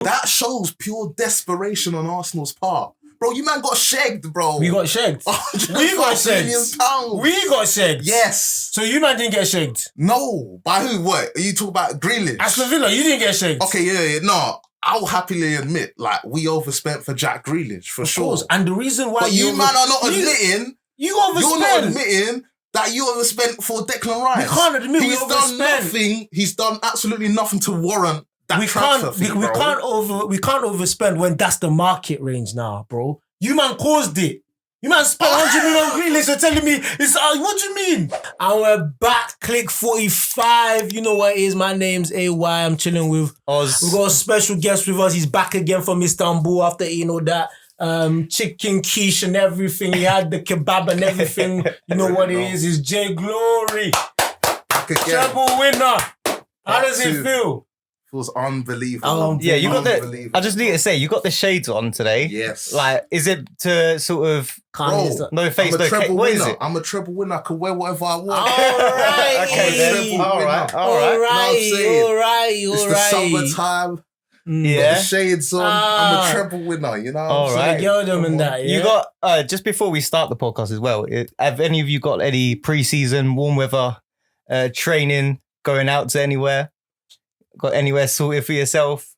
That shows pure desperation on Arsenal's part. Bro, you man got shagged, bro. We got shagged. We got shagged. We got shagged. Yes. So you man didn't get shagged? No. By who? What? Are you talking about Grealish? Aston Villa, you didn't get shagged. Okay, yeah. No, I'll happily admit, like, we overspent for Jack Grealish, for sure. Of course. And the reason why but you man are not admitting... You overspent. You're not admitting that you overspent for Declan Rice. We can't admit we overspent. Done nothing. He's done absolutely nothing to warrant that transfer fee, we can't overspend when that's the market range now, bro. You man caused it. You man spent 100 million on Grealish. You're telling me it's what do you mean? And we're back, Clique 45. You know what it is? My name's AY. I'm chilling with Oz. We've got a special guest with us. He's back again from Istanbul after that chicken quiche and everything. He had the kebab and everything. You know what it is? It's J Glory. Treble winner. How does it feel? Feels unbelievable. Yeah, you got the. I just need to say, you got the shades on today. Yes. Like, is it to sort of no face, no cake? What is it? I'm a treble winner. I can wear whatever I want. All right. Okay, then. All right. It's the summertime. Yeah. Got the shades on. I'm a treble winner. You know. All right. You got just before we start the podcast as well. Have any of you got any pre-season warm weather training going out to anywhere? Got anywhere sorted for yourself?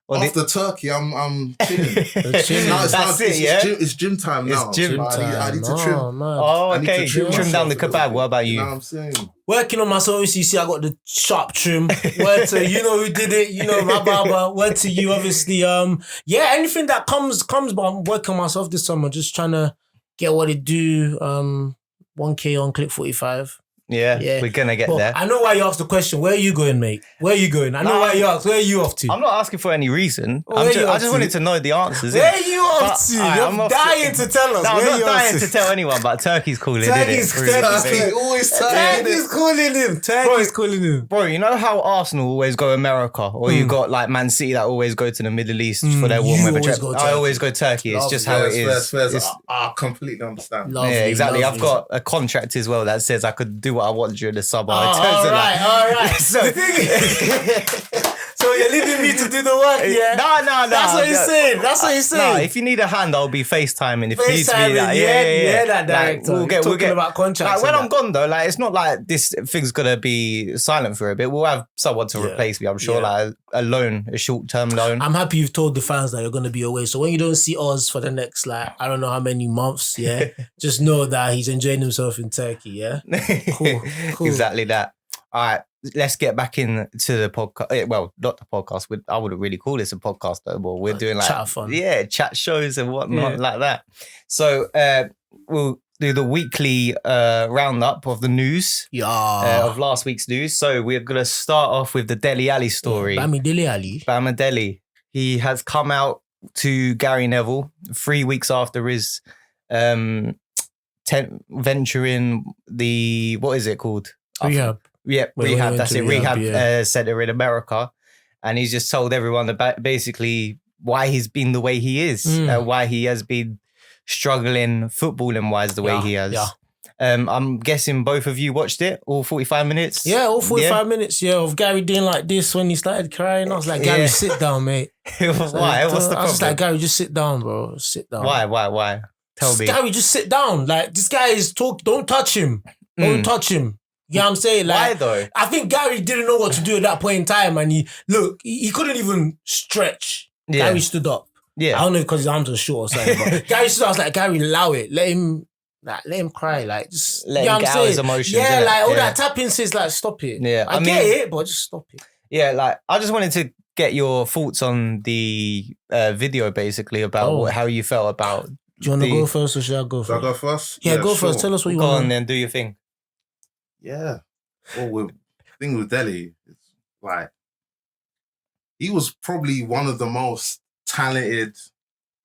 After Turkey, I'm chilling. It's gym time now. It's gym time. I need to trim. Oh, okay. Trim down the kebab. What about you? You know what I'm saying? Working on myself. Obviously, you see, I got the sharp trim. Word to you know who did it. You know my barber. Word to you, obviously. Yeah, anything that comes. But I'm working on myself this summer. Just trying to get what it do. 1K on Clique 45. Yeah, we're going to get there. I know why you asked the question. Where are you going, mate? Where are you going? I know why you asked. Where are you off to? I'm not asking for any reason. I just wanted to know the answers. Where are you off to? You're dying to tell us. No, I'm not dying to tell anyone, but Turkey's calling, Turkey's calling him. Turkey's calling him. Bro, you know how Arsenal always go America? Or you got like Man City that always go to the Middle East for their warm weather trip? I always go Turkey. It's just how it is. I completely understand. Yeah, exactly. I've got a contract as well that says I could do what I want during the summer. All right. So the thing is, so you're leaving me to do the work, yeah? No. That's what he's saying. No, if you need a hand, I'll be FaceTiming. If you need to be that, yeah, that director. We'll get about contracts. Like, when I'm gone though, like it's not like this thing's gonna be silent for a bit. We'll have someone to replace me. I'm sure, like a short-term loan. I'm happy you've told the fans that you're gonna be away. So when you don't see Oz for the next I don't know how many months, just know that he's enjoying himself in Turkey. Yeah, cool. Exactly that. All right, let's get back into the podcast. Well, not the podcast. I wouldn't really call this a podcast though, but we're doing like chat fun. Yeah, chat shows and whatnot like that. So we'll do the weekly roundup of the news of last week's news. So we're going to start off with the Dele Alli story. Bama Dele. He has come out to Gary Neville 3 weeks after his venturing the, what is it called? Rehab. Yep, rehab. That's it. Rehab center in America, and he's just told everyone about basically why he's been the way he is, why he has been struggling footballing wise the way he has. Yeah. I'm guessing both of you watched it, all 45 minutes. Yeah, all 45 minutes. Yeah, of Gary doing like this when he started crying. I was like, Gary, sit down, mate. Why? What's the problem? I was just like, Gary, just sit down, bro. Sit down. Why? Tell me. Gary, just sit down. Like, this guy is Don't touch him. Don't touch him. You know what I'm saying? Like, why though? I think Gary didn't know what to do at that point in time, and he couldn't even stretch. Yeah. Gary stood up. Yeah, I don't know because his arms are short or something. But Gary stood up. I was like, Gary, allow it. Let him cry. Like, just let him get out his emotions. Yeah, like all that tapping says, like, stop it. Yeah, I get it, but just stop it. Yeah, like I just wanted to get your thoughts on the video, basically about how you felt about. Do you want to go first, or should I go first? Should I go first? Yeah, go first. Tell us what you want. Go on, then do your thing. Yeah. Well, the thing with Dele, it's like, he was probably one of the most talented,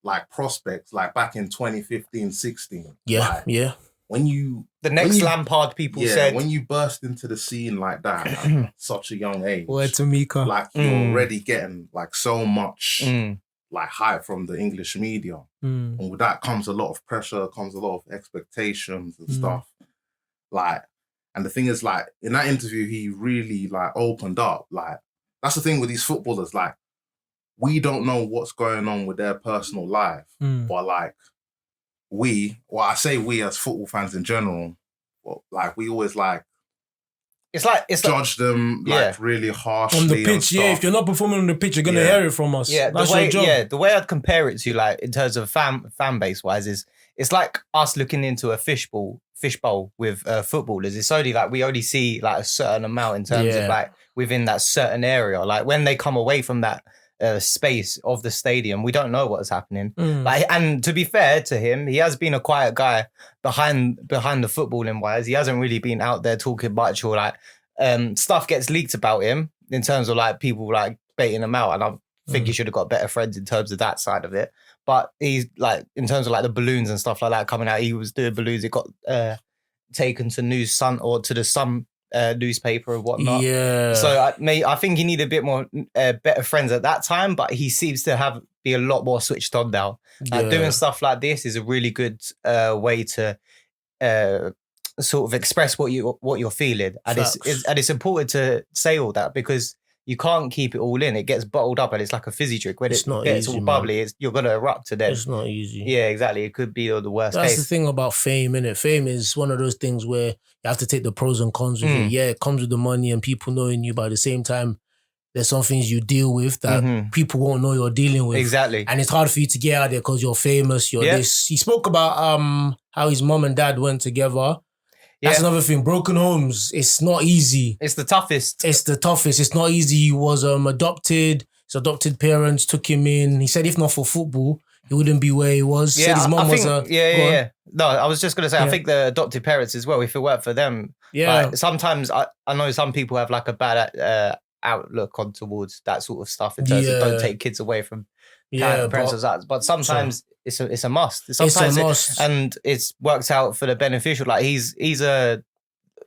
like, prospects, like, back in 2015-16. Yeah, like, yeah. The next Lampard people said. When you burst into the scene like that at such a young age. Word to Mika. Like, you're already getting, like, so much, like, hype from the English media. And with that comes a lot of pressure, comes a lot of expectations and stuff. Like, and the thing is, like, in that interview, he really, like, opened up. Like, that's the thing with these footballers. Like, we don't know what's going on with their personal life, but like I say we as football fans in general, but like we always like judge them like really harshly on the pitch. Yeah, if you're not performing on the pitch, you're gonna hear it from us. Yeah, that's your job. Yeah, the way I'd compare it to, like, in terms of fan base wise, is it's like us looking into a fishbowl with footballers. It's only like we only see like a certain amount in terms of like within that certain area. Like when they come away from that space of the stadium, we don't know what's happening. Like, and to be fair to him, he has been a quiet guy behind the footballing wise. He hasn't really been out there talking much, or like stuff gets leaked about him in terms of like people like baiting him out. And I think he should have got better friends in terms of that side of it. But he's like, in terms of like the balloons and stuff like that coming out, he was doing balloons. It got taken to the Sun newspaper and whatnot. Yeah. So I think he needed a bit more better friends at that time, but he seems to be a lot more switched on now. Doing stuff like this is a really good way to sort of express what you're feeling, and it's important to say all that, because you can't keep it all in. It gets bottled up, and it's like a fizzy drink. When it gets all bubbly, you're going to erupt to them. It's not easy. Yeah, exactly. It could be the worst case. That's the thing about fame, innit? Fame is one of those things where you have to take the pros and cons with it. Yeah, it comes with the money and people knowing you, but at the same time, there's some things you deal with that people won't know you're dealing with. Exactly. And it's hard for you to get out there because you're famous, you're this. He spoke about how his mom and dad went together. That's another thing. Broken homes, it's not easy. It's the toughest. It's not easy. He was adopted. His adopted parents took him in. He said if not for football, he wouldn't be where he was. Yeah, said his mom was yeah. No, I was just going to say, I think the adopted parents as well, if it weren't for them, like, sometimes I know some people have like a bad outlook on towards that sort of stuff in terms of don't take kids away from parents, but sometimes it's a must. Sometimes it's a must. And it's worked out for the beneficial. Like he's a,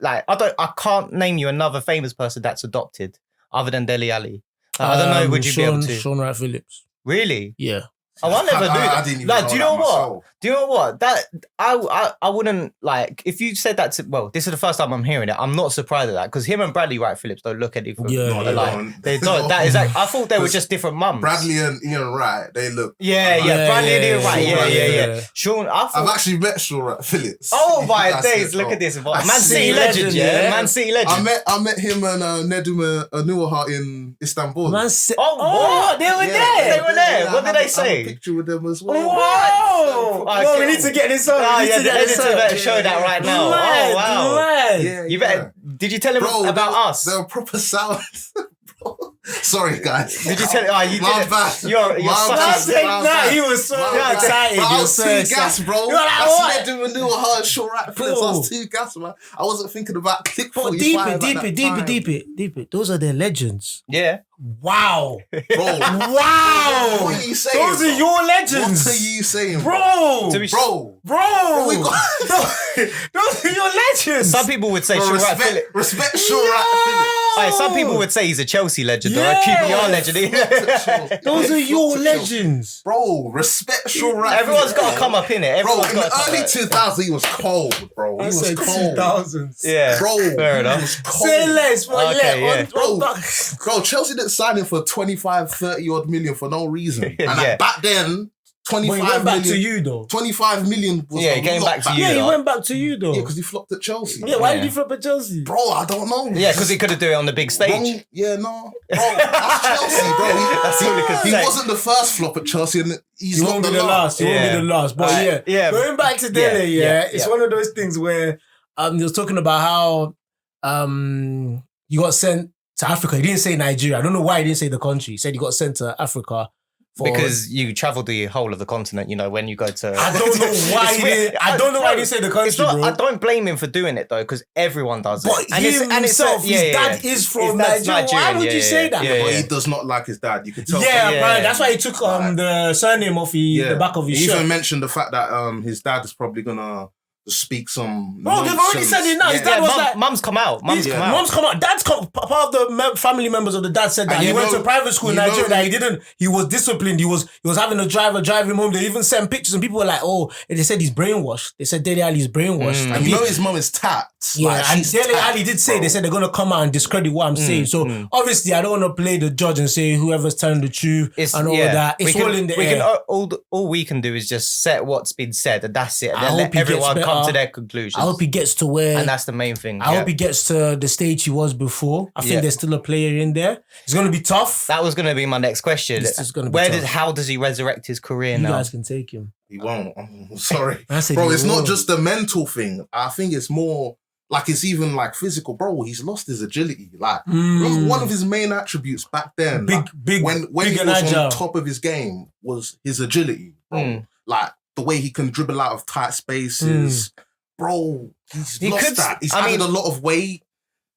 like, I can't name you another famous person that's adopted other than Dele Alli. I don't know. Would you be able to? Sean Wright Phillips. Really? Yeah. Oh, I never knew that. I didn't even like, know do you know what? myself. Do you know what? That I wouldn't, like, if you said that to, well, this is the first time I'm hearing it. I'm not surprised at that, because him and Bradley Wright Phillips don't look anything. No, they don't. They don't. That is like, I thought they were just different mums. Bradley and Ian Wright, they look. Yeah, Bradley and Ian Wright. Yeah. Sean, I've actually met Sean Wright Phillips. Oh my days! Look at this, Man City legend. Yeah, Man City legend. I met him and Nedum Anuaha in Istanbul. What? They were there. They were there. What did they say? I have a picture with them as well. Whoa! Okay. We need to get this on. The editor better show that right now. Mad, oh wow! Mad. Yeah, you better. Did you tell him about us? They're proper sound. Sorry, guys. Did you tell him? Oh, you my did. Bad. You're such a. He was so excited. I was too gas, bro. You're like, I said when they were hard, Sean Wright Phillips. I was too gas, man. I wasn't thinking about Clique. Deep it. Those are their legends. Yeah. Wow. Bro. Wow. What are you saying? Those are your legends. What are you saying, bro? Bro. Those are your legends. Some people would say Sean Wright Phillips. Respect Sean Wright Phillips. Right, some people would say he's a Chelsea legend or a QPR legend. Those are your legends. Bro, respect Sean Wright. Everyone's got to come up in it. Bro, in the early 2000s, he was cold, bro. He was cold. 2000s. Yeah. Bro, fair enough. He was cold. Say less, Bro, Chelsea didn't sign him for 25, 30 odd million for no reason. And like, back then, 25 million. Back to you though. 25 million was he came back to you. Yeah, he went back to you though. Yeah, because he flopped at Chelsea. Yeah, why did he flop at Chelsea? Bro, I don't know. Yeah, because he could have done it on the big stage. Yeah, no. Bro, that's Chelsea, bro. That's all he could say. He wasn't the first flop at Chelsea, and he won't be the last. He won't be the last. But yeah, going back to Dele, it's one of those things where he was talking about how you got sent to Africa. He didn't say Nigeria. I don't know why he didn't say the country. He said he got sent to Africa. Because you travel the whole of the continent, you know, when you go to... I don't know why he didn't say the country, bro. I don't blame him for doing it, though, because everyone does it. But his dad is from Nigeria. Why would you say that? But he does not like his dad. You can tell. Man, that's why he took the surname off the back of his shirt. He even mentioned the fact that his dad is probably going to speak some. Bro, they've already said it now. His dad was like, Mum's come out. Mum's come out. Dad's part of the family members of the dad said that he went to private school in Nigeria. That he was disciplined. He was having a driver drive him home. They even sent pictures, and people were like, "Oh," and they said he's brainwashed. They said Dele Alli's brainwashed. And you know his mum is tapped. Yeah, like, and Dele Alli did say, they said they're gonna come out and discredit what I'm saying. So obviously, I don't want to play the judge and say whoever's telling the truth and all that. It's all in the air. All we can do is just set what's been said, and that's it. And then let everyone come to their conclusions. I hope he gets to where, and that's the main thing. I hope he gets to the stage he was before. I think there's still a player in there. It's gonna be tough. That was gonna be my next question. How does he resurrect his career now? You guys can take him. He won't. I'm sorry, bro. It's not just the mental thing. I think it's more like it's even like physical, bro. He's lost his agility. Like one of his main attributes back then, big when he was on top of his game, was his agility, bro. Like the way he can dribble out of tight spaces. Bro, he's lost that. He's added a lot of weight.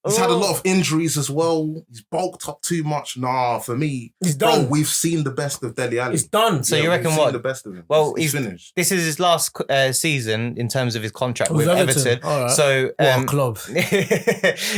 He's had a lot of injuries as well. He's bulked up too much. Nah, for me, he's done. Bro, we've seen the best of Dele Alli. He's done. So you reckon what? The best of him. Well, he's finished. This is his last season in terms of his contract with Everton. Right. So, what club?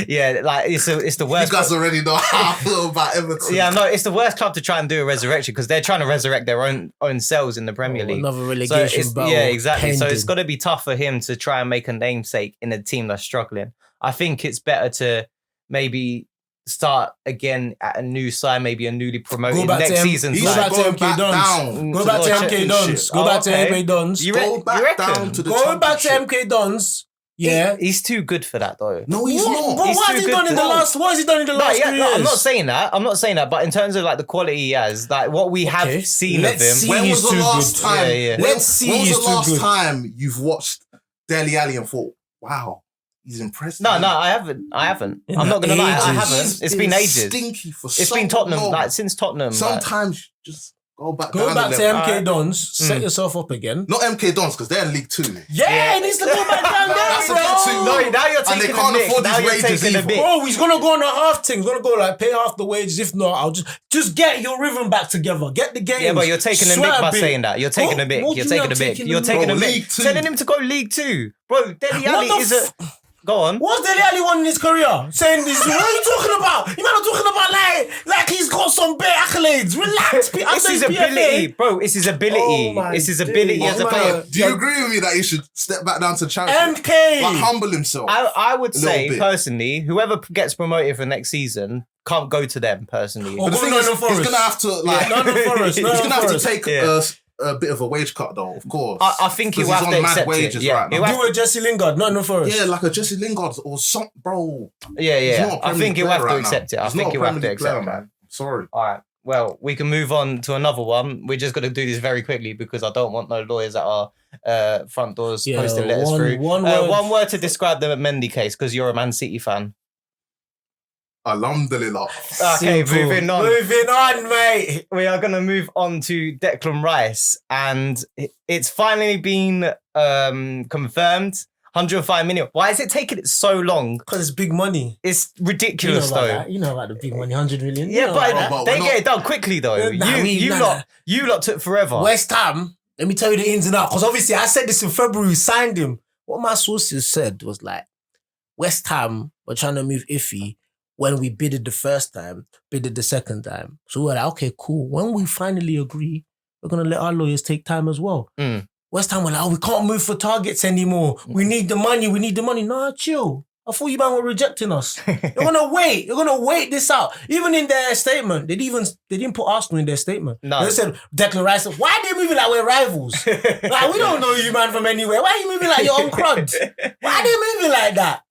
Yeah, like it's the worst. You guys already know how I feel about Everton. Yeah, no, it's the worst club to try and do a resurrection because they're trying to resurrect their own selves in the Premier League. Another relegation battle. Yeah, exactly. Pending. So it's got to be tough for him to try and make a namesake in a team that's struggling. I think it's better to maybe start again at a new side, maybe a newly promoted next season. Go back to MK Dons. Go back to MK Dons. Go back to MK Dons. Go back down to the Go back to MK Dons. Yeah, he's too good for that though. No, he's not. What has he done in the last? What has he done in the last 3 years? No, I'm not saying that. But in terms of like the quality he has, like what we have seen of him. When was the last time? Let's see. When was the last time you've watched Dele Alli and thought, wow, he's impressed? No, I haven't. I'm not gonna lie, I haven't. It's been ages. Stinky for it's been Tottenham, long. like since Tottenham. Sometimes just go back to MK Dons, set yourself up again. Not MK Dons, because they're in League 2. Yeah, he needs to go back down there, That's bro. a bit too low. No, now you're taking and they can't afford his wages either. Bro, he's gonna go on a half thing. He's gonna go like pay half the wages. If not, I'll just get your rhythm back together. Get the game. Yeah, but you're taking a mick by saying that. You're taking a mick. You're taking a mick. You're taking a mick. Telling him to go League 2. Bro, Dele Alli is a... Go on. What's Dele Alli won in his career? Saying this, what are you talking about? You man are talking about like he's got some big accolades. Relax. It's his ability, bro. It's his ability. It's his ability as a player. Do you agree with me that he should step back down to championship? MK. Like humble himself. I would say personally, whoever gets promoted for next season can't go to them personally. But the thing is, he's gonna have to like. He's gonna have to take a bit of a wage cut though, of course. I think he'll have to accept wages it. right now. Do a Jesse Lingard, not in the Forest. Yeah, like a Jesse Lingard or some bro. Yeah. I think he'll have to accept it. I think he'll have to accept it, man. Sorry. All right. Well, we can move on to another one. We're just going to do this very quickly because I don't want no lawyers at our front doors posting letters through. One word to describe the Mendy case because you're a Man City fan. Alhamdulillah. Okay, moving on. Moving on, mate. We are going to move on to Declan Rice, and it's finally been confirmed. 105 million. Why is it taking it so long? Because it's big money. It's ridiculous, though. You know about the big money, 100 million. Yeah, but they get it done quickly, though. You lot took forever. West Ham, let me tell you the ins and outs. Because obviously, I said this in February, we signed him. What my sources said was like, West Ham were trying to move Iffy when we bidded the first time, bidded the second time. So we were like, okay, cool. When we finally agree, we're going to let our lawyers take time as well. West Ham were like, we can't move for targets anymore. We need the money. Nah, chill. I thought you man were rejecting us. You're gonna wait this out. Even in their statement, they didn't put Arsenal in their statement. No. They said Declan Rice. Why are they moving like we're rivals? Like we don't know you man from anywhere. Why are you moving like your own crud? Why are they moving like that?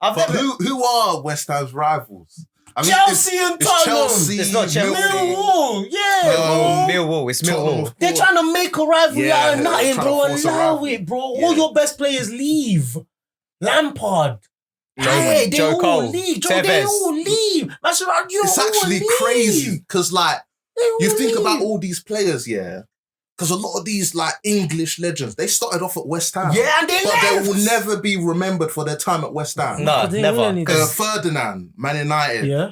Who are West Ham's rivals? I mean, Chelsea and Tottenham. Chelsea, it's not Chelsea. Millwall, yeah, Millwall. It's Millwall. They're trying to make a rivalry out of nothing, bro. Allow it, bro. All your best players leave. Lampard. Hey, they all leave. They all leave. It's actually crazy because, like, you think about all these players, yeah. Because a lot of these like English legends, they started off at West Ham. Yeah, and they will never be remembered for their time at West Ham. No, never. Ferdinand, Man United. Yeah.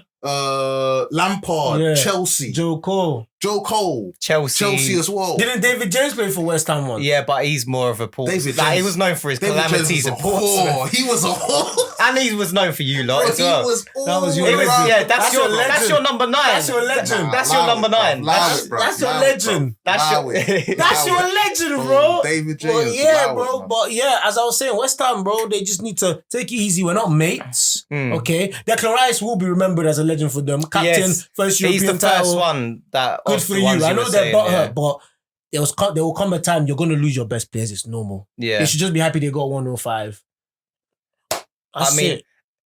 Lampard, Chelsea. Joe Cole. Joe Cole, Chelsea as well. Didn't David James play for West Ham once? Yeah, but he's more of a Portsmouth. Like, he was known for his calamities at Portsmouth. He was a whore. And he was known for you lot as well. That was your Yeah, that's your number 9. That's your legend. That's your number 9. That's your legend. That's your legend, bro. David James. Well, yeah, bro. Man. But yeah, as I was saying, West Ham, bro, they just need to take it easy. We're not mates. Okay. Declan Rice will be remembered as a legend for them. Captain, first European title. He's the first one that... Good for you. I know they're butthurt, but there will come a time you're going to lose your best players. It's normal. Yeah. They should just be happy they got 105. Can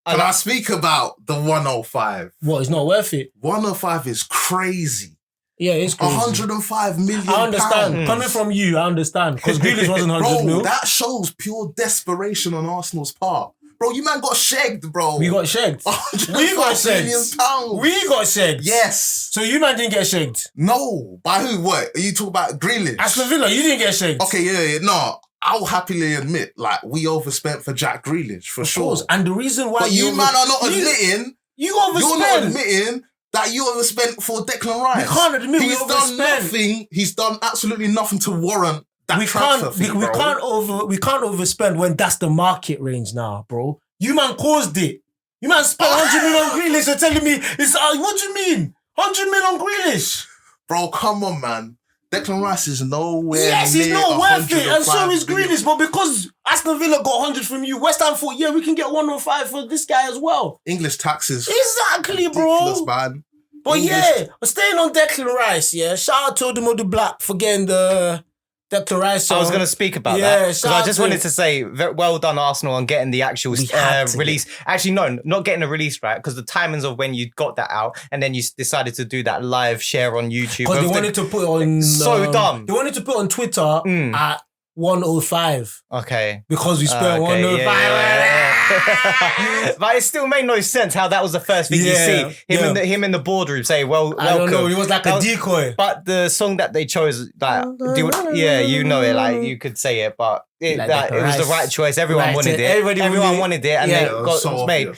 I speak about the 105? What, it's not worth it? 105 is crazy. Yeah, it's crazy. 105 million. I understand. Coming from you, I understand. Because Grealish wasn't 100 mil. That shows pure desperation on Arsenal's part. Bro, you man got shagged, bro. We got shagged. We got shagged. We got shagged. Yes. So you man didn't get shagged? No. By who? What? Are you talking about Grealish? Aston Villa, you didn't get shagged. Okay, yeah. No. I'll happily admit, like, we overspent for Jack Grealish, for sure. Course. And the reason why but you man are not admitting... You overspent. You're not admitting that you overspent for Declan Rice. We can't admit we overspent. He's done nothing. He's done absolutely nothing to warrant that transfer fee, we can't overspend when that's the market range now, bro. You man caused it. You man spent 100 million on Grealish. You're telling me it's what do you mean? 100 million on Grealish, bro. Come on, man. Declan Rice is nowhere. Yes, he's not worth it, and so is Grealish. But because Aston Villa got 100 from you, West Ham thought, yeah, we can get 105 for this guy as well. English taxes, exactly, bro. Man. But yeah, staying on Declan Rice. Yeah, shout out to Odumodu Black for getting the Declan Rice song. I was going to speak about that because I just wanted to say, well done Arsenal on getting the actual release. Actually, no, not getting the release right because the timings of when you got that out and then you decided to do that live share on YouTube. Because they wanted to put it on... So dumb. They wanted to put it on Twitter at 105. Okay. Because we spent 105. Yeah. But it still made no sense how that was the first thing you see. Him in the boardroom say, welcome. I don't know. It was like a decoy. But the song that they chose, like, you know it, like you could say it, but it was the right choice. Everyone wanted it. Everyone wanted it, and then it got made.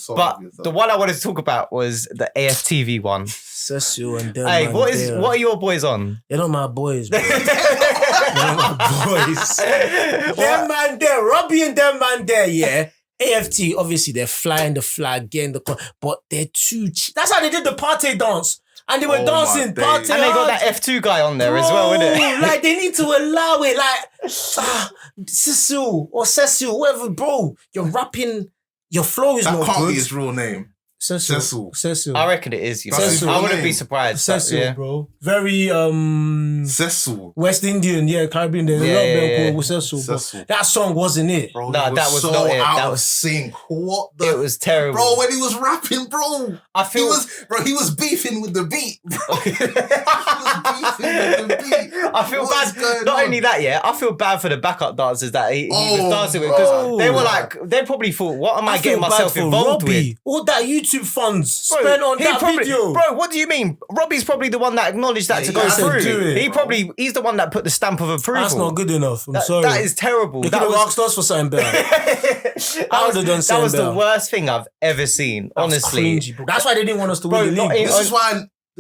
But the one I wanted to talk about was the AFTV one. Hey, what are your boys on? They're not my boys, bro. They're not my boys. Them man there, Robbie and them man there, yeah. AFT, obviously, they're flying the flag, getting but they're too cheap. That's how they did the party dance. And they were dancing party. And they got that F2 guy on there as well, isn't it? Like, they need to allow it. Like, Cecil, whoever, bro, you're rapping, your flow is not good. That can't be his real name. Cecil. I reckon it is. I wouldn't be surprised. Cecil, bro. Very Cecil. West Indian, Caribbean. There's a lot of them called Cecil. That song wasn't it. Bro, no, that was so not it. Out of sync. What the? It was terrible, bro. When he was rapping, bro, he was beefing with the beat. I feel bad. Not only that, I feel bad for the backup dancers that he was dancing with because they were like, they probably thought, what am I getting myself involved with? All that YouTube funds spent on that video. Bro, what do you mean? Robbie's probably the one that acknowledged that to go through. He's the one that put the stamp of approval. That's not good enough. I'm sorry. That is terrible. They could have asked us for something better. I would have done something better. That was the worst thing I've ever seen, honestly. That's why they didn't want us to win the league. This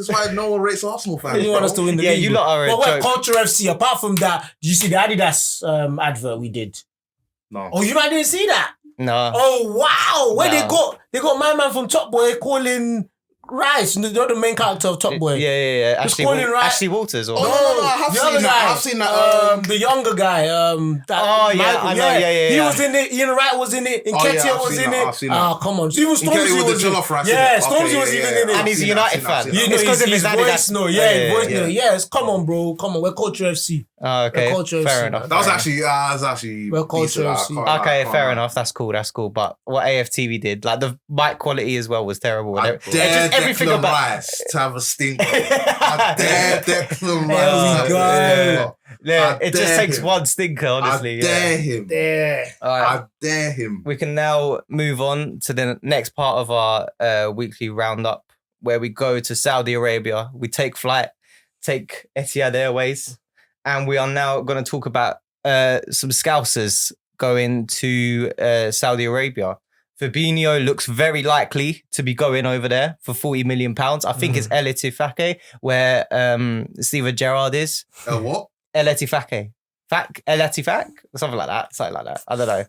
is why no one rates Arsenal fans. They didn't want us to win the league. Yeah, you lot are a joke. Culture FC, apart from that, did you see the Adidas advert we did? No. Oh, you might didn't see that? No. Oh, wow. Where they got my man from Top Boy calling Rice, the main character of Top Boy. Yeah. Ashley Walters. Or... No, I have seen that. The younger guy. I know. He was in it. Ian Wright was in it. Nketiah was in it. Oh, come on. Even Stormzy was in it. Yeah, Stormzy was even in it. And he's a United fan. It's because of his voice. No, yes. Come on, bro. Come on. We're Culture FC. Oh, okay. Fair enough. That was actually. We're Culture FC. Okay, fair enough. That's cool. But what AFTV did, like the mic quality as well was terrible. Everything about Rice to have a stinker. I dare Declan Rice. Yeah, it just takes one stinker, honestly. I dare him. I dare him. We can now move on to the next part of our weekly roundup where we go to Saudi Arabia. We take flight, take Etihad Airways, and we are now going to talk about some Scousers going to Saudi Arabia Fabinho looks very likely to be going over there for £40 million. I think it's El Etifake, where Steven Gerrard is. What? El Etifake. El Etifak? Something like that. I don't know.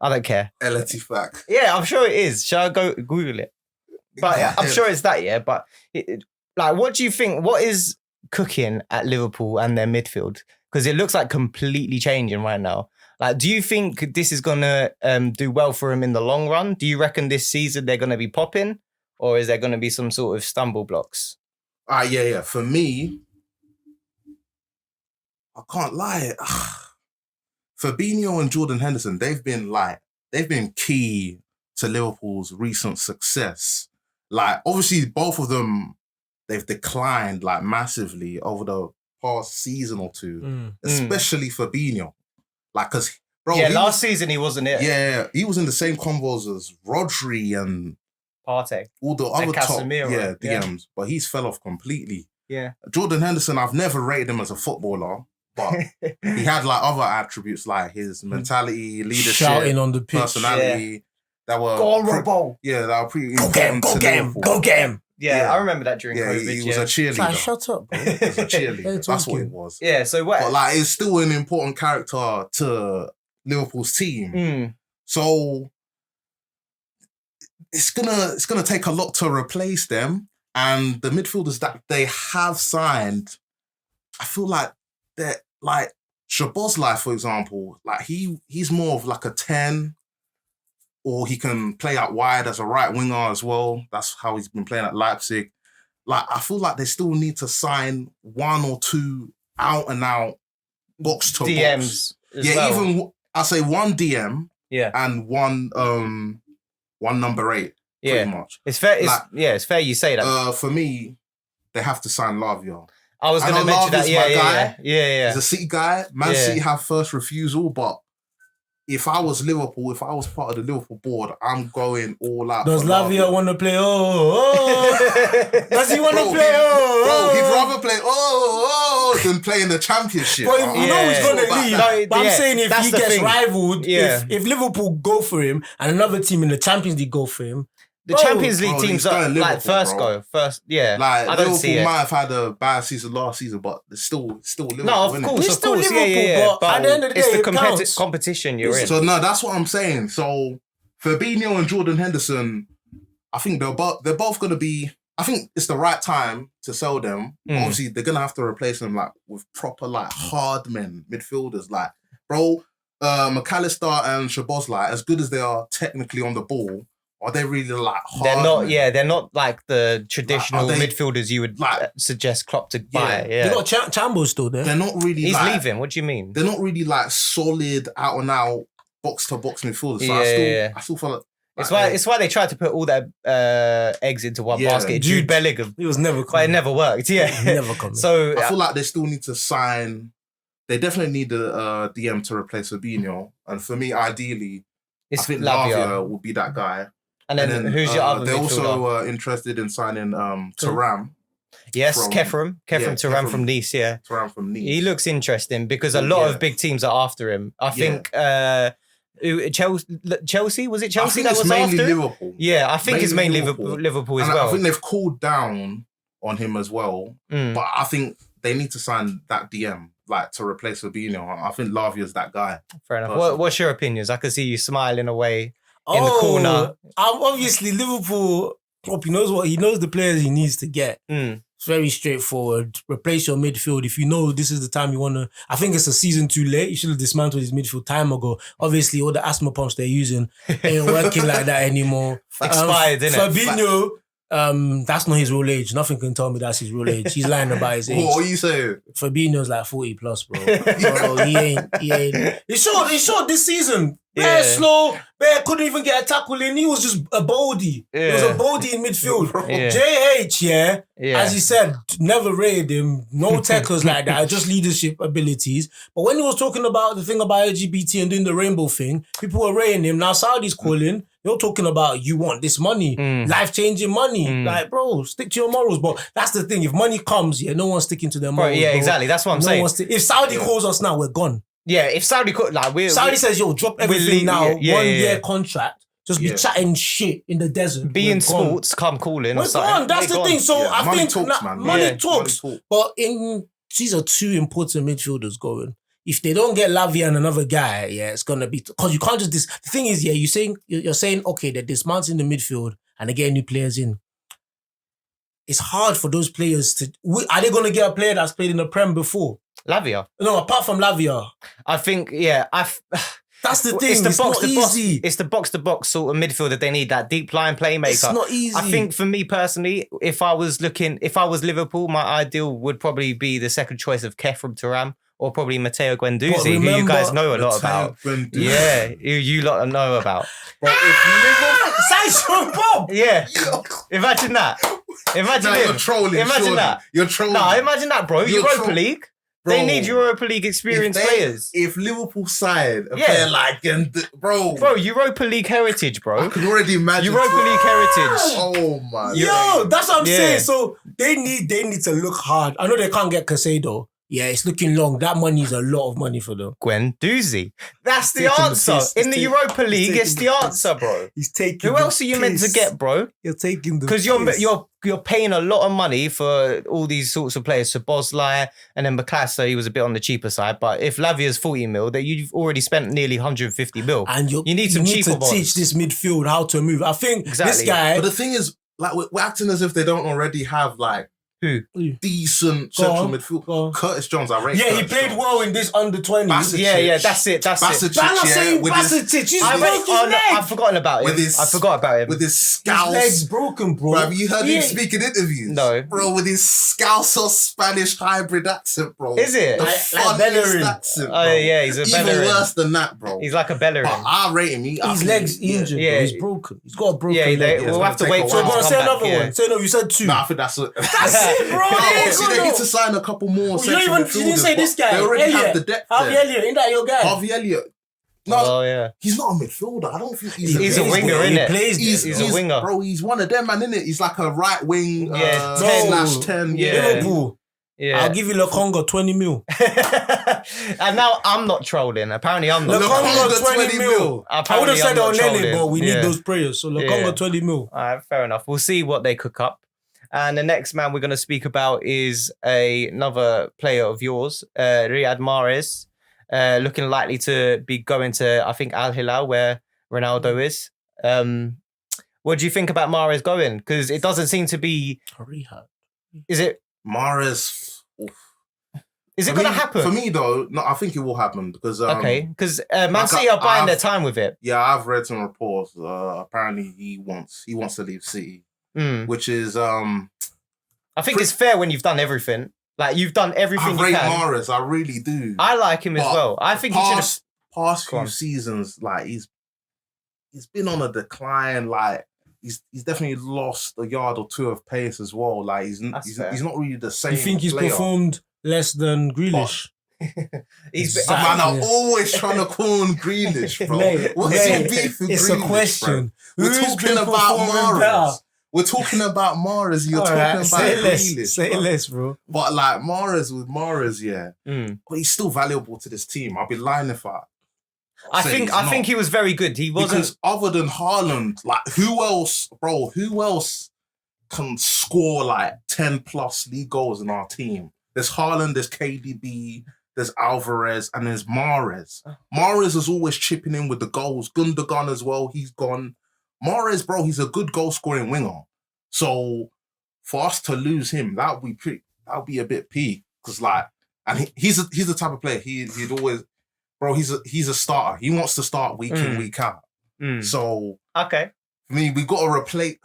I don't care. El Etifak. Yeah, I'm sure it is. Shall I go Google it? But I'm sure it's that, yeah. But what do you think? What is cooking at Liverpool and their midfield? Because it looks like completely changing right now. Like, do you think this is going to do well for them in the long run? Do you reckon this season they're going to be popping? Or is there going to be some sort of stumble blocks? Yeah. For me, I can't lie. Fabinho and Jordan Henderson, they've been key to Liverpool's recent success. Like, obviously, both of them, they've declined like massively over the past season or two, especially Fabinho. Like, because, bro... Yeah, last season he wasn't it. Yeah, he was in the same combos as Rodri and... Partey. All the other top Casemiro. DMs, but he's fell off completely. Yeah. Jordan Henderson, I've never rated him as a footballer, but he had like other attributes like his mentality, leadership, shouting on the pitch, personality. That were... Go on, Robbo. Yeah, that were pretty Go get him, important go to get him, Liverpool. go get him. Yeah, I remember that during COVID. He was a cheerleader. Like, shut up, bro. He was a cheerleader. That's what it was. Yeah, so what? But like, it's still an important character to Liverpool's team. So it's gonna take a lot to replace them. And the midfielders that they have signed, I feel like they're like Szoboszlai, for example. Like he's more of like a 10. Or he can play out wide as a right winger as well. That's how he's been playing at Leipzig. Like, I feel like they still need to sign one or two out and out box to DMs. box. Even I say one DM. Yeah. And one number 8. Pretty much. It's fair. It's fair you say that. For me, they have to sign Lavia. I was going to mention that. Yeah. He's a City guy. Man City have first refusal, but. If I was Liverpool, if I was part of the Liverpool board, I'm going all out. Does Lavia want to play? Does he want to play? Bro, he'd rather play than play in the Championship. But you know he's going to leave. No, but I'm saying if he gets rivaled, if Liverpool go for him and another team in the Champions League go for him, the Champions League teams are like first. Yeah. Like I don't see Liverpool it. might have had a bad season last season, but it's still Liverpool. No, of course, It's still Liverpool, but at the end of the day, it's the it counts. competition you're in. So no, that's what I'm saying. So Fabinho and Jordan Henderson, I think they're both going to be. I think it's the right time to sell them. Obviously, they're going to have to replace them like with proper like hard men midfielders. Like, bro, McAllister and Szoboszlai, as good as they are technically on the ball. Are they really like hard? They're not. men? Yeah, they're not like the traditional Like, midfielders you would suggest Klopp to buy. They got Chambo still there. They're not really. He's like, leaving. What do you mean? They're not really like solid out and out box to box midfielders. So I still feel like It's why they tried to put all their eggs into one basket. Jude Bellingham. He was never coming. But it never worked. Yeah, never coming. So I feel like they still need to sign. They definitely need a DM to replace Fabinho, and for me, ideally, I think Lavia will be that guy. And then who's your other They're midfielder? also interested in signing Thuram. Yes, Kefram Thuram from Nice, Thuram from Nice. He looks interesting because a lot of big teams are after him. I think Chelsea, was it Chelsea that was after him? Liverpool. Yeah, I think it's mainly Liverpool as well. I think they've cooled down on him as well. But I think they need to sign that DM like to replace Fabinho. I think Lavia's that guy. Fair enough. What's your opinions? I can see you smiling away. In the corner. Obviously, Liverpool, Klopp, he knows the players he needs to get. It's very straightforward. Replace your midfield. If you know this is the time you want to... I think it's a season too late. You should have dismantled his midfield time ago. Obviously, all the asthma pumps they're using ain't working like that anymore. Expired, innit? Fabinho, that's not his real age. Nothing can tell me that's his real age. He's lying about his age. What are you saying? Fabinho's like 40 plus, bro. He ain't. He showed this season. Bare slow. Bare couldn't even get a tackle in. He was just a boldy. He was a boldy in midfield. JH, as he said, never rated him. No techers like that. Just leadership abilities. But when he was talking about the thing about LGBT and doing the rainbow thing, people were rating him. Now Saudi's calling. You're talking about you want this money, life-changing money. Like, bro, stick to your morals. But that's the thing. If money comes, no one's sticking to their morals. Right, exactly. That's what I'm saying. If Saudi calls us now, we're gone. Yeah, if Saudi could, Saudi says, drop everything now, 1 year contract. just be chatting shit in the desert. Be in sports, come calling. We're gone. That's the thing. So I money think talks, man. money talks. Money talk. But these are two important midfielders going. If they don't get Lavia and another guy, it's gonna be because you can't just the thing is, you're saying okay, they're dismantling the midfield and they get new players in. It's hard for those players to. Are they gonna get a player that's played in the Prem before? Lavia. No, apart from Lavia. I think, that's the thing. It's not easy. It's the box-to-box sort of midfield that they need, that deep line playmaker. It's not easy. I think for me personally, if I was Liverpool, my ideal would probably be the second choice of Kef from Thuram or probably Matteo Guendouzi, who you guys know a lot about. Yeah, you lot know about. Bro, if Sancho Bob! Yeah. Imagine that. Imagine You're trolling. Imagine surely. that. You're trolling. No, imagine that, bro. You're Europa League. Bro, they need Europa League experienced players. If Liverpool side a player like bro, Europa League heritage, bro. I can already imagine Europa League heritage. Oh my! Yo, that's what I'm saying. So they need to look hard. I know they can't get Casado. Yeah, it's looking long. That money is a lot of money for them. Guendouzi. That's the answer. In the Europa League, it's the answer, bro. He's taking. Who else are you meant to get, bro? You're taking the. Because you're paying a lot of money for all these sorts of players. So Bosley and then McClaster, he was a bit on the cheaper side. But if Lavia's 40 mil, that you've already spent nearly 150 mil. And you need some cheaper ones. Teach this midfield how to move. I think this guy. But the thing is, like we're acting as if they don't already have like. Who? Decent central midfield. Curtis Jones, I rate. Yeah, he played well in this under 20s. Yeah, that's it. Bacic, I've forgotten about him. I forgot about him. With his scouse. His legs broken, bro. Have you heard him speak in interviews? No. Bro, with his scouse or Spanish hybrid accent, bro. Is it? The funniest accent, bro. Oh, yeah, he's a Bellerin. Even worse than that, bro. He's like a Bellerin. But I rate him. His legs injured, bro. He's broken. He's got a broken leg. We'll have to wait for him to come back. Say another one. Say no, you said two. Nah, I think that's it. That's it, bro. They need to sign a couple more. You didn't say this guy. They already have the depth. Harvey Elliott, ain't that your guy? Harvey Elliott. No, he's not a midfielder. I don't think he's a winger, innit? He's a winger, bro. He's one of them, man, innit? He's like a right wing, 10/10. Liverpool. Yeah, I'll give you Lokonga 20 mil. And now I'm not trolling. Apparently I'm not. Lokonga 20 mil. I would have said on Nelly, but we need those prayers. So Lokonga 20 mil. All right, fair enough. We'll see what they cook up. And the next man we're going to speak about is another player of yours, Riyad Mahrez, looking likely to be going to, I think, Al Hilal, where Ronaldo is. What do you think about Mahrez going? Because it doesn't seem to be... Riyad. Is it? Mahrez... Is it going to happen? For me, though, no, I think it will happen because... because Man City are buying their time with it. Yeah, I've read some reports. Apparently, he wants to leave City. Which is I think it's fair when you've done everything. Like you've done everything you can. I rate Mahrez, I really do. I like him as well. I think he should have past few seasons, like he's been on a decline. Like he's definitely lost a yard or two of pace as well. Like he's not really the same. You think he's performed less than Grealish? Man are always trying to call him Grealish, bro. What's your beef with Grealish? It's a question. We're talking about Mahrez. We're talking about Mahrez. You're talking about Grealish. Say less, bro. But like Mahrez, yeah. But he's still valuable to this team. I'll be lying if I think he was very good. He wasn't, because other than Haaland, like who else can score like 10 plus league goals in our team? There's Haaland, there's KDB, there's Alvarez, and there's Mahrez. Mahrez is always chipping in with the goals. Gundogan as well, he's gone. Mahrez, bro, he's a good goal-scoring winger. So for us to lose him, that would be a bit peak. Because and he's the type of player he'd always, bro. He's a starter. He wants to start week in, week out. So okay, I mean, we got to replace.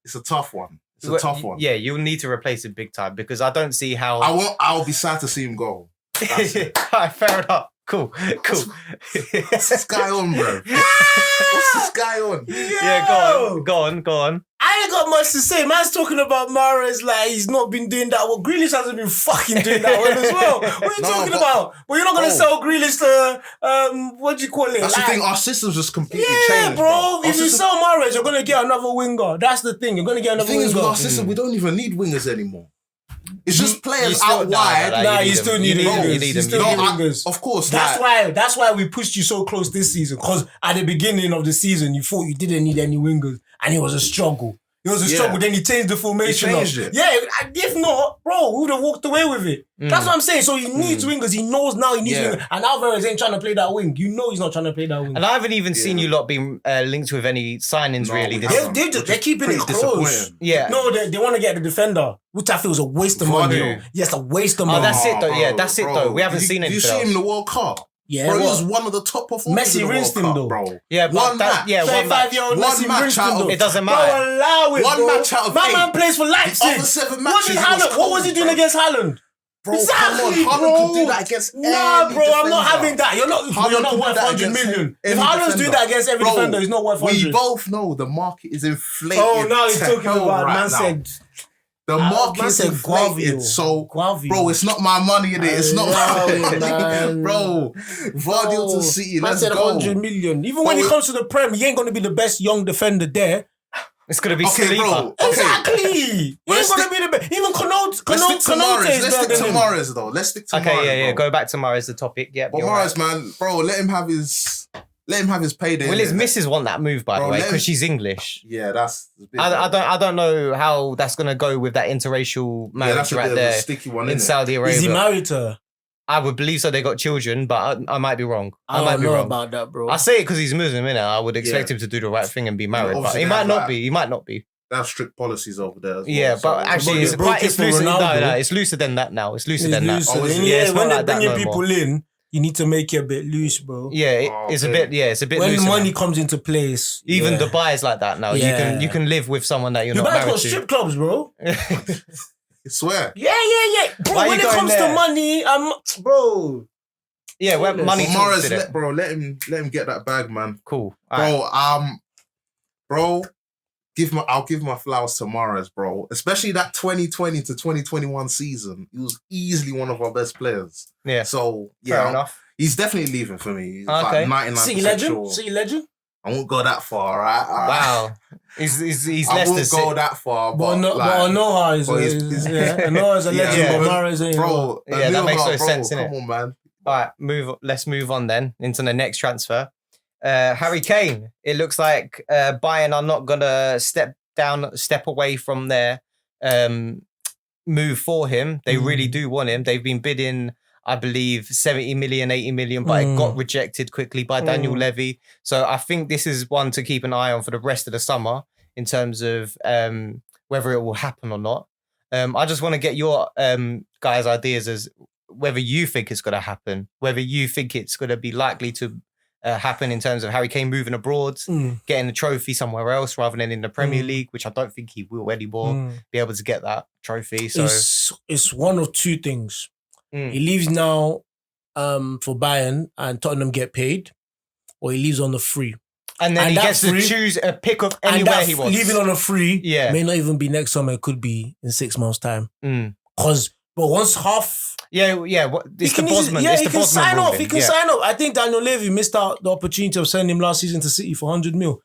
It's a tough one. It's a tough one. Yeah, you'll need to replace him big time because I don't see how. I'll be sad to see him go. Right, fair enough. Cool. What's this guy on, bro? What's this guy on? Yeah, go on. I ain't got much to say. Man's talking about Mahrez like he's not been doing that well. Grealish hasn't been fucking doing that well as well. What are you talking about? Well, you're not going to sell Grealish to, what do you call it? That's the thing, our system's just completely changed. Yeah, bro. If you sell Mahrez, you're going to get another winger. That's the thing. You're going to get another winger. The thing is, with our system, we don't even need wingers anymore. It's just players still- out wide. Nah, you need still them. need You wingers. need You them. still You need need them. wingers. Of course, That's why we pushed you so close this season. Because at the beginning of the season, you thought you didn't need any wingers, and it was a struggle. It was a struggle. Then he changed the formation. He changed it. Yeah, if not, bro, we would have walked away with it. That's what I'm saying. So he needs wingers. He knows now he needs wingers. And Alvarez ain't trying to play that wing. You know he's not trying to play that wing. And I haven't even seen you lot being linked with any signings No, really. we This haven't. They're keeping it Pretty close. disappointing. Yeah. No, they want to get the defender, which I feel is a waste of money. Vardy. Yes, a waste of money. Oh, that's it though. bro, Yeah, that's it bro. though. We haven't Did seen you anything see him else. in the World Cup? Yeah, Bro, he what? was one of the top performers Messi in the World rinsed him, Cup, though. bro. Yeah, but One that, match. yeah, one match. 35-year-old One Messi match rinsed out him, of- though. It doesn't Bro, matter. allow it, One bro. match out of My 8. man plays for Leipzig. other 7 What matches, did he was Haaland? What was he cold, doing bro. against Haaland? Bro, Exactly, come on. Haaland bro. can do that against Nah, any bro, I'm not defender. having that. You're not Haaland worth can do 100 that against million. If any Haaland's doing defender. that against every Bro, defender, he's not worth 100. We both know the market is inflated. Oh, now he's to talking hell about right man now. said. The market man is said inflated. Guavio. So, Guavio. bro, it's not my money in it. It's not my man. Bro, Vardy to City. Man Let's said go. 100 million. Even when he comes to the Prem, he ain't going to be the best young defender there. It's gonna be Okay, Saliba. bro. Okay. Exactly. He Well, ain't let's going to be the best. Even Let's stick to Kanote Mahrez. is Let's better stick to than him. Mahrez, though. Let's stick to Okay, Mahrez, yeah. bro. Go back to Mahrez, the topic. Yeah, But Mahrez, man, bro, let him have his payday. Will his innit? missus want that move, by the Bro, way, let him- because she's English? Yeah, that's. I don't know how that's gonna go with that interracial Yeah, marriage that's a right bit of there a sticky one, in innit? Saudi Arabia. Is he married to her? I would believe so. They got children, but I might be wrong. I might don't be know wrong. about that, bro. I say it because he's Muslim, innit? I would expect Yeah. him to do the right thing and be married, but obviously he they might have not that. be. He might not be. They have strict policies over there as well. Yeah, so- but actually, But it's they broke quite it for looser. No, Ronaldo. it's looser than that now. It's looser It's than that. looser. Oh, is it? Yeah, it's when not they like that bring no people more. in, you need to make it a bit loose, bro. Yeah, Oh, it's a okay. bit. Yeah, it's a bit When looser. money now. comes into place, Even yeah. Dubai is like that now. Yeah. You can live with someone that you're not Dubai's married got to. strip clubs, bro. I swear. Yeah. Bro, Why when you it going comes there? to money, bro. Yeah, where Yes. money But talks, Mahrez, innit? let him get that bag, man. Cool. All right. Bro, I'll give my flowers to Mahrez, bro. Especially that 2020 to 2021 season. He was easily one of our best players. Yeah. So Fair yeah, enough. he's definitely leaving for me. He's Okay. like 99% City legend? sure. City legend? I won't go that far, right? Wow. He's I less won't than go that far, But like, Anoha is, but he's- Anoha's a Yeah, legend, yeah. but Mahrez ain't. bro. Yeah, that makes no bro, sense, Come innit? on, man. All right, let's move on then into the next transfer. Harry Kane. It looks like Bayern are not gonna step away from their move for him. They really do want him. They've been bidding, I believe, 70 million, 80 million, but it got rejected quickly by Daniel Levy. So I think this is one to keep an eye on for the rest of the summer in terms of whether it will happen or not. I just want to get your guys' ideas as whether you think it's going to happen, whether you think it's going to be likely to happen in terms of Harry Kane moving abroad, getting a trophy somewhere else rather than in the Premier League, which I don't think he will anymore be able to get that trophy. So It's one of two things. Mm. He leaves now for Bayern and Tottenham get paid, or he leaves on the free. and then and he that gets to free- choose a pick of And anywhere that he wants. leaving on a free Yeah. may not even be next summer. It could be in 6 months' time. Mm. But once half... Yeah. It's the Bosman. Yeah, It's he the can Bosman sign off. ruling. He can Yeah. sign off. I think Daniel Levy missed out the opportunity of sending him last season to City for 100 mil.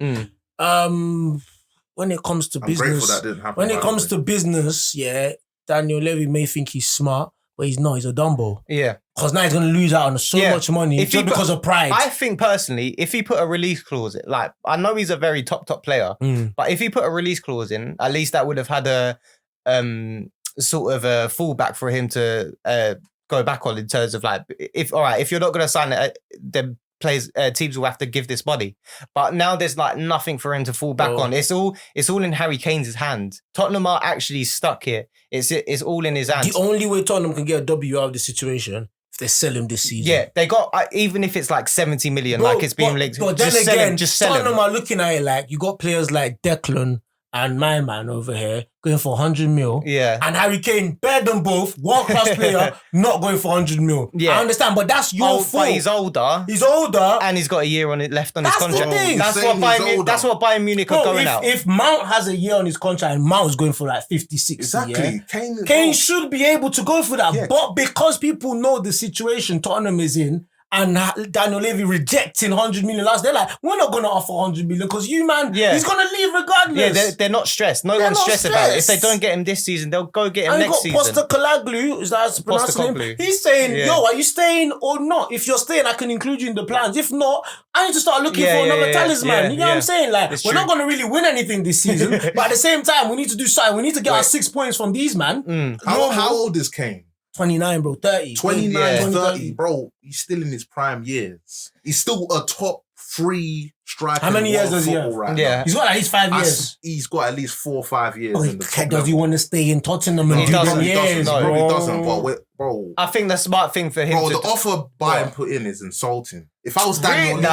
When it comes to I'm grateful business, that didn't happen. when it by comes the way. to business, yeah, Daniel Levy may think he's smart, but he's not. He's a Dumbo. Yeah. Because now he's going to lose out on so Yeah. much money If he just because of pride. I think personally, if he put a release clause in, like I know he's a very top player, but if he put a release clause in, at least that would have had a sort of a fallback for him to go back on in terms of like, if you're not going to sign it, then teams will have to give this money. But now there's like nothing for him to fall back on. It's all in Harry Kane's hand. Tottenham are actually stuck here. It's all in his hands. The only way Tottenham can get a W out of this situation if they sell him this season. Yeah, they got even if it's like 70 million, Bro, like it's being linked. But then Just sell again, him. Just sell Tottenham him. are looking at it like you got players like Declan and my man over here going for 100 mil. Yeah. And Harry Kane, better than both, world-class player, not going for 100 mil. Yeah. I understand, but that's your Oh, fault. but he's older. He's older. And he's got a year on it left on That's his the contract. thing. That's Saying what he's older. That's what Bayern Munich are Bro, going out. if Mount has a year on his contract and Mount is going for like 50, 60, Exactly. yeah, Kane should be able to go for that. Yeah. But because people know the situation Tottenham is in and Daniel Levy rejecting 100 million last. They're like, we're not gonna offer 100 million because you, man, he's gonna leave regardless. Yeah, they're not stressed. No one's stressed about it. If they don't get him this season, they'll go get him next season. Postecoglou, is that how to pronounce his name? He's saying, yo, are you staying or not? If you're staying, I can include you in the plans. If not, I need to start looking for another talisman. You know what I'm saying? Like, we're not gonna really win anything this season, but at the same time, we need to do something. We need to get our 6 points from these, man. How old is Kane? 29, bro. 30. 29, 30. Bro, he's still in his prime years. He's still a top 3 striker. How many years does he have? Right now. He's got at least 5 years. He's got at least 4 or 5 years. In the top does he want to stay in Tottenham and he doesn't, years, no, bro? He doesn't, bro. I think the smart thing for him the offer Bayern put in is insulting. If I was Daniel Levy,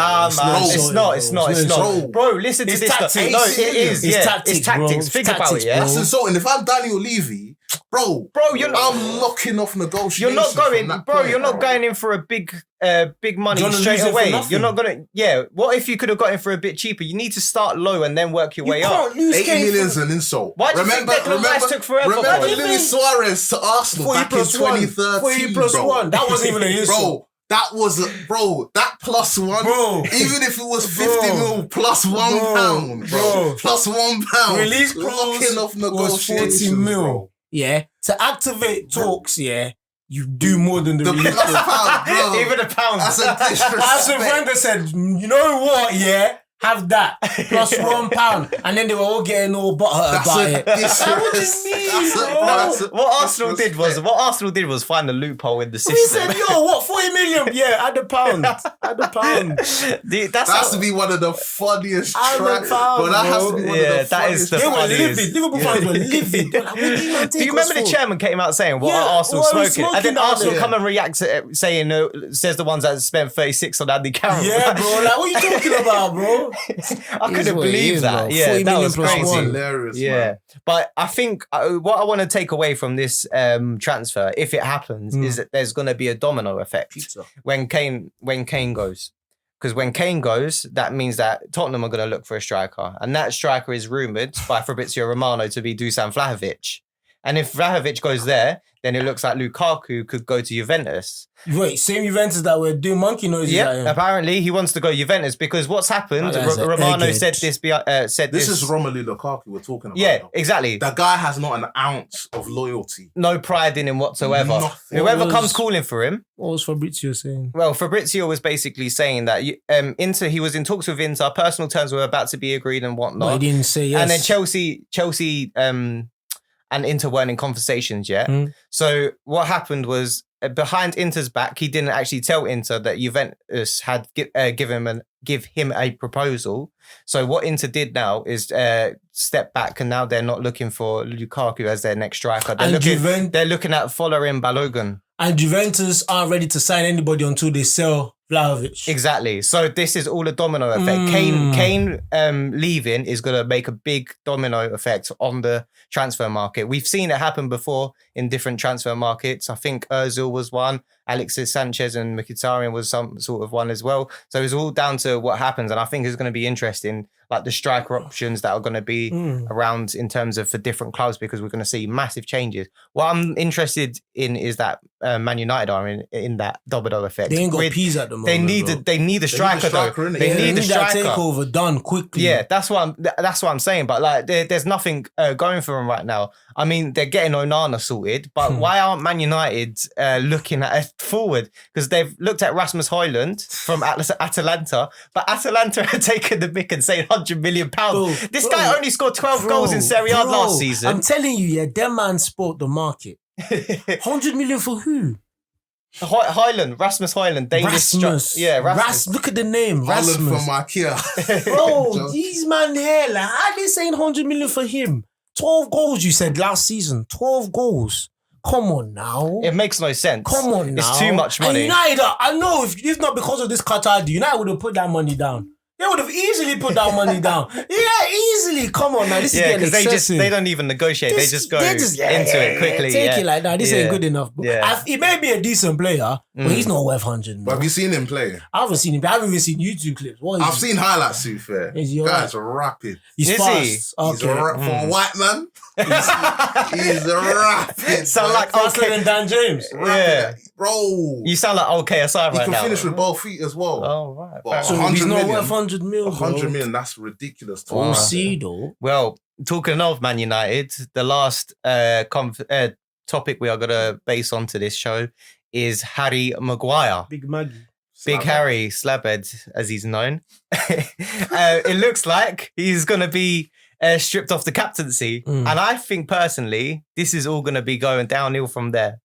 it's not. Bro, listen to this stuff. No, it is. It's tactics. Think about it, yeah? That's insulting. If I'm Daniel Levy, bro, I'm locking off negotiations. You're not going in for a big money straight away. You're not gonna. Yeah. What if you could have got in for a bit cheaper? You need to start low and then work your way up. 80 million is an insult. Why do you think Declan Rice took forever? Remember Luis Suarez to Arsenal back in 2013, bro. That wasn't even an insult. Bro, that was, that plus one, bro. Even if it was 50 mil plus £1, bro. Plus £1. Release clause off negotiations, 40 mil. bro. Yeah. To activate talks, you do more than the release plus £1, bro. Even £1. That's a disrespect. As a friend that said, you know what, have that plus £1, and then they were all getting all butthurt about it. What do you mean, What Arsenal did was find a loophole in the system. We said, yo, what, 40 million? Yeah, add a pound. That has to be one of the funniest tracks. But that has to be one of the funniest. They were livid. Liverpool fans were livid. Do you remember the chairman came out saying, what are Arsenal smoking? And then Arsenal come and react to it, saying, says the ones that spent 36 on Andy Carroll. Yeah, bro. Like, what are you talking about, bro? I couldn't believe that. Yeah, that was crazy. Hilarious, man. But I think what I want to take away from this transfer, if it happens, is that there's going to be a domino effect when Kane goes. Because when Kane goes, that means that Tottenham are going to look for a striker, and that striker is rumoured by Fabrizio Romano to be Dusan Vlahovic. And if Vlahovic goes there, then it looks like Lukaku could go to Juventus. Wait, same Juventus that were doing monkey noises. Yeah, apparently he wants to go Juventus because what's happened, Romano said this. This is Romelu Lukaku we're talking about. Yeah, exactly. That guy has not an ounce of loyalty. No pride in him whatsoever. Nothing. Whoever comes calling for him. What was Fabrizio saying? Well, Fabrizio was basically saying that he was in talks with Inter, personal terms were about to be agreed and whatnot. No, he didn't say yes. And then Chelsea and Inter weren't in conversations yet. So what happened was behind Inter's back, he didn't actually tell Inter that Juventus had give him a proposal. So what Inter did now is step back, and now they're not looking for Lukaku as their next striker. They're looking at Folarin Balogun. And Juventus aren't ready to sign anybody until they sell Vlahovic. Exactly. So this is all a domino effect. Kane leaving is going to make a big domino effect on the transfer market. We've seen it happen before in different transfer markets. I think Ozil was one. Alexis Sanchez and Mkhitaryan was some sort of one as well. So it's all down to what happens. And I think it's going to be interesting, like the striker options that are going to be around in terms of for different clubs, because we're going to see massive changes. What I'm interested in is that Man United are in that domino effect. They ain't got peas at the moment. They need a striker though. They need a striker. That takeover done quickly. Yeah, that's what I'm saying. But like, there's nothing going for them right now. I mean, they're getting Onana sorted, but why aren't Man United looking at a forward? Because they've looked at Rasmus Højlund from Atalanta, but Atalanta had taken the mick and saying £100 million. This guy only scored 12 goals in Serie A last season. I'm telling you, them man spoke the market. 100 million for who? Rasmus Højlund, Danish. Rasmus. Look at the name, Rasmus. Højlund from IKEA. Bro, these man here, like, how are they saying 100 million for him? 12 goals, you said last season. 12 goals. Come on now. It makes no sense. Come on now. It's too much money. And United, I know if not because of this Qatar deal, United would have put that money down. They would have easily put that money down. Yeah, easily. Come on, now. This is Yeah, getting because excessive. they don't even negotiate. They just go into it quickly. Take it like that. This ain't good enough. Yeah. He may be a decent player, but he's not worth 100. But have you seen him play? I haven't seen him. I haven't even seen YouTube clips. I've seen highlights, to be fair. Guy's rapid. He's Is fast. he? He's Okay. for a white man. He's rapid. Sound like Faster than Dan James. Yeah. Bro. You sound like okay aside He right can now. finish with both feet as well. Oh, right. But Fair So enough. he's 100 not million. worth 100 mil, bro. 100 million, that's ridiculous. To We'll us. see, though. Well, talking of Man United, the last topic we are going to base onto this show is Harry Maguire. Big Maggie. Big Harry, Slabhead, as he's known. It looks like he's going to be stripped off the captaincy. And I think personally, this is all going to be going downhill from there.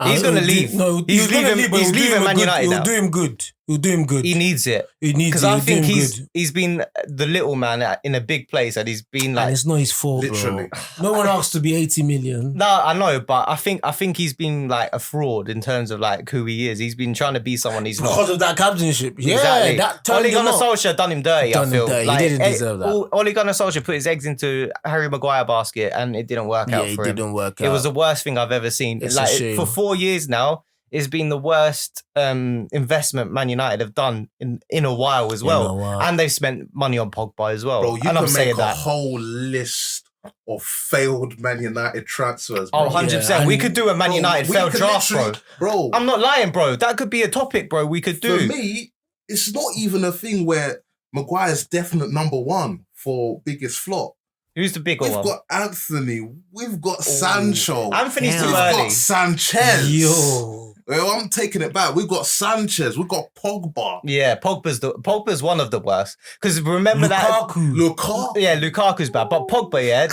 He's going to leave. He's leaving Man United now. He'll do him good. He'll do him good. He needs it. He needs it. Because I think good. he's been the little man in a big place and he's been like... And it's not his fault, Literally. bro. No one asked to be 80 million. No, I know, but I think he's been like a fraud in terms of like who he is. He's been trying to be someone he's not. Because of that captainship. Yeah, Exactly. that turned Ole him Gunnar up. Solskjaer done him dirty, Done I him feel. dirty. He didn't deserve that. Ole Gunnar Solskjaer put his eggs into Harry Maguire basket and it didn't work out Yeah, for it him. didn't work out. It was the worst thing I've ever seen. It's a shame. For 4 years now, it's been the worst investment Man United have done in a while as well. In a while. And they've spent money on Pogba as well. Bro, you and I'm can saying make a that. whole list of failed Man United transfers. Oh, Bro. 100%. Yeah, we and- could do a Man Bro, United we failed could draft, bro. literally- Bro, I'm not lying, bro. That could be a topic, bro. We could do. for me, it's not even a thing where Maguire's definite number one for biggest flop. Who's the bigger We've one? got Anthony. We've got Sancho. Anthony's too We've early. got Sanchez. Yo. Well, I'm taking it back. We've got Sanchez. We've got Pogba. Yeah, Pogba's one of the worst. Because remember Lukaku. Yeah, Lukaku's bad. But Pogba, yeah,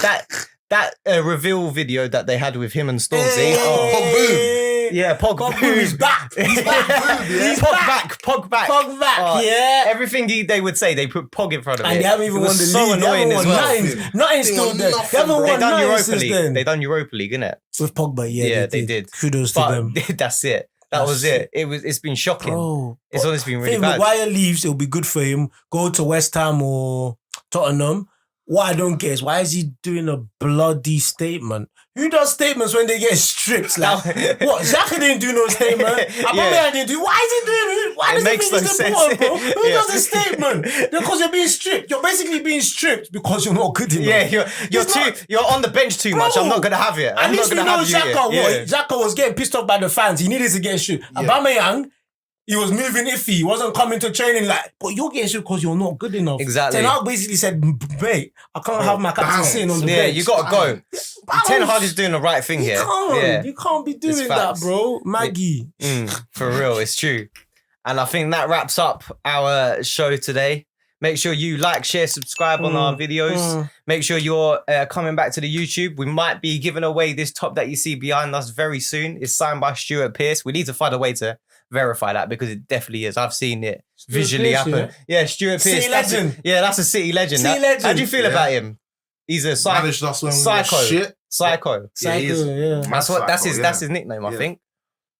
that reveal video that they had with him and Stormzy. Yeah, Pogba. He's back. He's back. He's back. Pog back. Pog back, yeah. Everything they would say, they put Pog in front of it. And they haven't even It was won the so league. annoying They as haven't well. won nothing. Nothing's They still won there. nothing, They haven't bro. They won done nothing Europa since League. then. They done Europa League, innit? With Pogba, yeah, they did. Kudos to But them. that's it. That was it. It's been shocking. Bro, It's honestly been I really think bad. Maguire leaves, it'll be good for him. Go to West Ham or Tottenham. What I don't get is why is he doing a bloody statement? Who does statements when they get stripped? Like, what? Xhaka didn't do no statement. Aubameyang didn't do. Why is he doing it? Why does he makes think no he's sense. important, bro? Who Yeah. does a statement? Because you're being stripped. You're basically being stripped because you're not good enough. Yeah, you're on the bench too much. I'm Bro, not gonna have it. At I'm not least we gonna know have you here. Xhaka. Yeah. Xhaka was getting pissed off by the fans. He needed to get stripped. Aubameyang, he was moving iffy. He wasn't coming to training like, but you're getting stripped because you're not good enough. Exactly. Ten Hag basically said, mate, I can't have my captain bounce. sitting on the Yeah, bench. you gotta go. Bounce. Ten Hag is doing the right thing here. You can't be doing that, facts. bro. Maggie. For real, it's true. And I think that wraps up our show today. Make sure you like, share, subscribe on our videos. Make sure you're coming back to the YouTube. We might be giving away this top that you see behind us very soon. It's signed by Stuart Pearce. We need to find a way to verify that because it definitely is. I've seen it visually Pearce, happen. Yeah, Stuart Pearce. City legend. That's a City legend. City legend. How do you feel about him? He's a Managed us when we were psycho. shit. Psycho. Yeah, he is. yeah. That's his Psycho, nickname, I Yeah. think.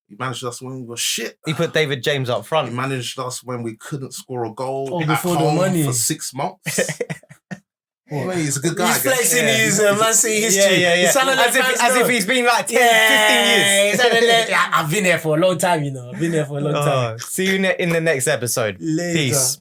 He managed us when we were shit. He put David James up He front. managed us when we couldn't score a goal Oh, at before the home money. for 6 months. He's a good guy. He's flexing his Man City history. Yeah. He sounded like As if he's been like 10, 15 years. he sounded like, I've been there for a long time, you know. I've been there for a long time. See you in the next episode. Later. Peace.